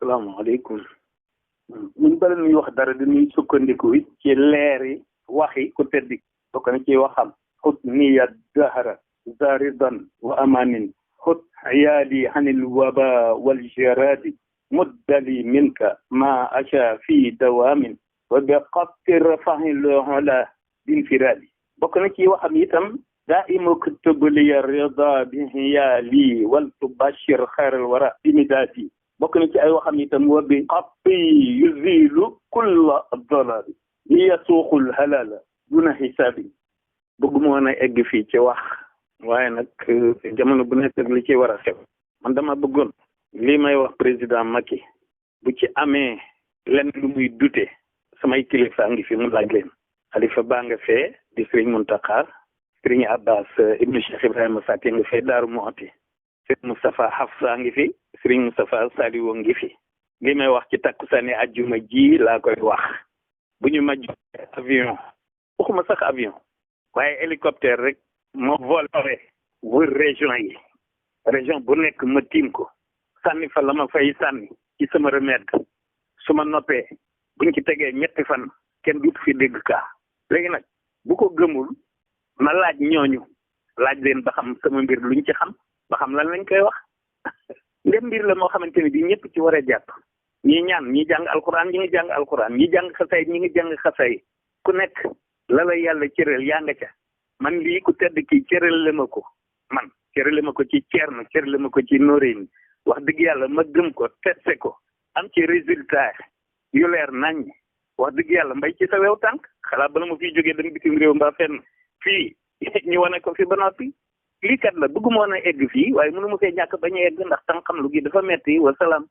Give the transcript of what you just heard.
asalaamaaleykum. ñun bala ñuy wax dara dañuy sukkandiku ci leeri waxi ku teddi bokk na ci waxam xut niya dahra zaridan wa amanin xut ayaali xanil waba wal jaradi muddali minka ma acha fi dawamin wa bi qatti rafahi loxola binfiradi bokk na ci waxam itam daimu kutubaliya rida bihiyaali wal tubashir xayral wara bimidadi bokk na ci ay waxam itam wa bi qatti yuzilu kulla dalali li yasuuqul halala duna xisaabi bëgguma woon a egg fii ci wax waaye nag jamono bu nekk li ci war a xew man dama bëggoon lii may wax président Macky bu ci amee lenn lu muy dute samay kilifa ngi fi mu laaj leen xalifa baa nga fee di Sëriñ Muntaxa Sëriñ Abbas ibnu Cheikh Ibrahima Fati nga fee Daaru Muxti Sëriñ Moustapha Hafsa ngi fi Sëriñ Moustapha Saliou ngi fi li may wax ci takkusaani ajjuma ji laa koy wax bu ñu ma joxee avion waxuma sax avion waaye hélicoptère rek moo volé wër région bu nekk ma tiim ko sànni fa la ma fay sànni ci sama remède su ma noppee buñ ci tegee ñetti fan kenn duut fi dégg kaa léegi nag bu ko gëmul ma laaj ñooñu laaj leen ba xam sama mbir luñ ci xam ba xam lan lañ koy wax ndem mbir la moo xamante ne bi ñëpp ci war a jàpp ñi ñaan ñi jàng alxuraan ñi ngi jàng alxuraan ñi jàng xasay ñi ngi jàng xasay ku nekk la la yàlla cëral yaa nga ca man lii ku tedd kii cërale ma ko man cërale ma ko ci Ceerno cërale ma ko ci Noreyni wax dëgg yàlla ma gëm ko testé ko am ci résultat yu leer nañ wax dëgg yàlla mbay ci sa wew tànk xalaat bala ma fiy jógee dem bitim réew mbaa fenn fii ñu wane ko fi ba noppi lii kat la bëgguma woon a egg fii waaye mënu ma fee ñàkk bañ a egg ndax tam xam lu gi dafa metti wa salaam